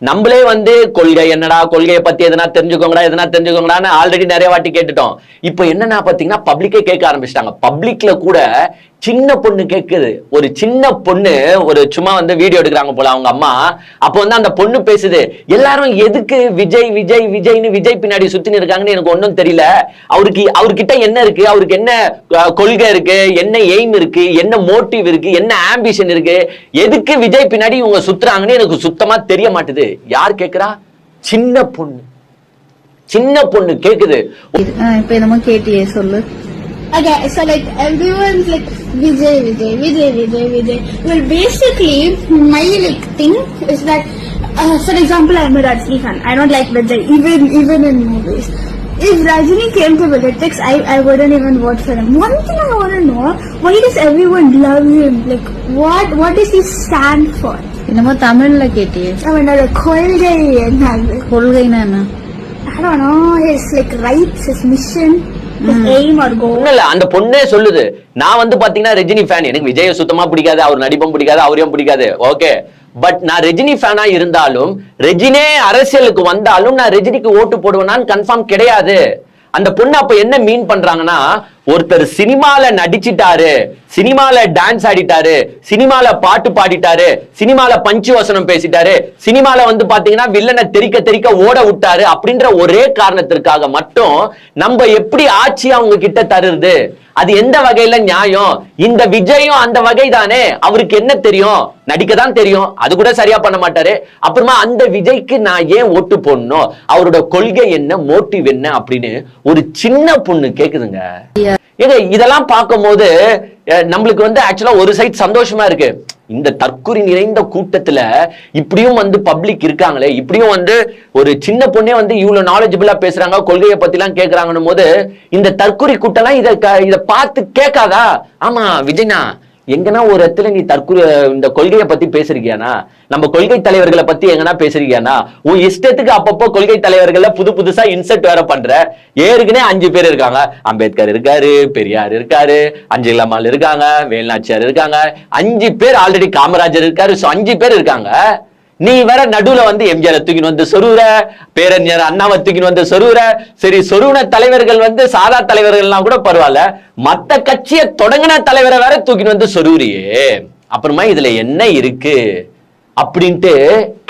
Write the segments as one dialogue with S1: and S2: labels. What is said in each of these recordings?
S1: நம்மளே வந்து கொள்கை என்னடா, கொள்கையை பத்தி எதனா தெரிஞ்சுக்கோங்கடான்னு ஆல்ரெடி நிறைய வாட்டி கேட்டுட்டோம். இப்போ என்னன்னா பாத்தீங்கன்னா பப்ளிக்கே கேட்க ஆரம்பிச்சிட்டாங்க. பப்ளிக்ல கூட சின்ன பொண்ணு கேக்குது. ஒரு சின்ன பொண்ணு ஒரு சும்மா வந்து வீடியோ எடுக்கிறாங்க போல அவங்க அம்மா. அப்போ வந்து அந்த பொண்ணு பேசுது, எல்லாரும் எதுக்கு விஜய் விஜய் விஜய்னு விஜய் பின்னாடி சுத்தின்னு இருக்காங்கன்னு எனக்கு ஒன்றும் தெரியல. அவர்கிட்ட என்ன இருக்கு, அவருக்கு என்ன கொள்கை இருக்கு, என்ன எய்ம் இருக்கு, என்ன மோட்டிவ் இருக்கு, என்ன ஆம்பிஷன் இருக்கு, எதுக்கு விஜய் பின்னாடி இவங்க சுத்துறாங்கன்னு எனக்கு சுத்தமா தெரிய மாட்டுது. யார் கேக்குறா? சின்ன பொண்ணு. சின்ன பொண்ணு கேக்குது.
S2: இப்ப என்னமோ கேட்டியே சொல்லு.
S3: Okay, so like everyone's like Vijay. Well, basically, my like thing is that, for example, I'm a Rajini fan. I don't like Vijay, even in movies. If Rajini came to politics, I wouldn't even vote for him. One thing I want to know, why does everyone love him? Like, what does he stand for?
S2: என்னமோ தமிழ்ல கேட்டியே.
S3: I mean, like கொள்கை என்ன?
S2: கொள்கைனா என்ன?
S3: I don't know. His like rights, his mission.
S1: அந்த பொண்ணே சொல்லுது, நான் வந்து பாத்தீங்கன்னா ரஜினி ஃபேன், எனக்கு விஜய் சுத்தமா பிடிக்காது, அவர் நடிப்பும் பிடிக்காது, அவரையும் பிடிக்காது. ஓகே, பட் நான் ரஜினி ஃபேனா இருந்தாலும் ரஜினே அரசியலுக்கு வந்தாலும் நான் ரஜினிக்கு ஓட்டு போடுவேனான்னு கன்ஃபார்ம் கிடையாது. அந்த பொண்ணு அப்ப என்ன மீன் பண்றாங்கன்னா, ஒருத்தர் சினிமால நடிச்சிட்டாரு, சினிமால டான்ஸ் ஆடிட்டாரு, சினிமால பாட்டு பாடிட்டாரு, சினிமால பஞ்சு வசனம் பேசிட்டாரு, சினிமால வந்து பாத்தீங்கன்னா வில்லனை தெறிக்க ஓட விட்டாரு அப்படின்ற ஒரே காரணத்திற்காக மட்டும் நம்ம எப்படி ஆட்சி அவங்க கிட்ட தருது? அது எந்த வகையில நியாயம்? இந்த விஜயும் அந்த வகை தானே. அவருக்கு என்ன தெரியும்? நடிக்க தான் தெரியும், அது கூட சரியா பண்ண மாட்டாரு. அப்புறமா அந்த விஜய்க்கு நான் ஏன் ஓட்டு போடணும்? அவரோட கொள்கை என்ன, மோட்டிவ் என்ன அப்படின்னு ஒரு சின்ன பொண்ணு கேக்குதுங்க. இதெல்லாம் பார்க்கும் போது நம்மளுக்கு வந்து ஆக்சுவலா ஒரு சைட் சந்தோஷமா இருக்கு. இந்த தற்குறி நிறைந்த கூட்டத்துல இப்படியும் வந்து பப்ளிக் இருக்காங்களே, இப்படியும் வந்து ஒரு சின்ன பொண்ணே வந்து இவ்வளவு நாலேஜபிளா பேசுறாங்க, கொள்கையை பத்தி எல்லாம் கேட்கறாங்கன்னு போது இந்த தற்குறி கூட்டம் இத பார்த்து கேட்காதா? ஆமா விஜய்னா, எங்கன்னா ஒரு இடத்துல நீ இந்த கொள்கையை பத்தி பேசுறீங்கன்னா, நம்ம கொள்கை தலைவர்களை பத்தி எங்கன்னா பேசுறீங்கன்னா, உன் இஷ்டத்துக்கு அப்பப்போ கொள்கை தலைவர்கள புதுசா இன்செர்ட் வேற பண்ற. ஏற்கனவே 5 பேர் இருக்காங்க. அம்பேத்கர் இருக்காரு, பெரியார் இருக்காரு, அஞ்சலி அம்மாள் இருக்காங்க, வேலுநாச்சியார் இருக்காங்க, 5 பேர் ஆல்ரெடி, காமராஜர் இருக்காரு. 5 பேர் இருக்காங்க. நீ வேற நடுவுல வந்து எம்ஜிஆர் தூக்கின்னு வந்து சொருவுற, பேரறிஞர் அண்ணாவை தூக்கின்னு வந்து சொருவுற. சரி, சொருவின தலைவர்கள் வந்து சாதா தலைவர்கள்லாம் கூட பரவாயில்ல, மத்த கட்சியை தொடங்கின தலைவரை வேற தூக்கின்னு வந்து சொருவுறியே, அப்புறமா இதுல என்ன இருக்கு அப்படின்ட்டு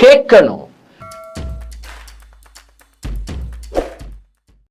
S1: கேட்கணும்.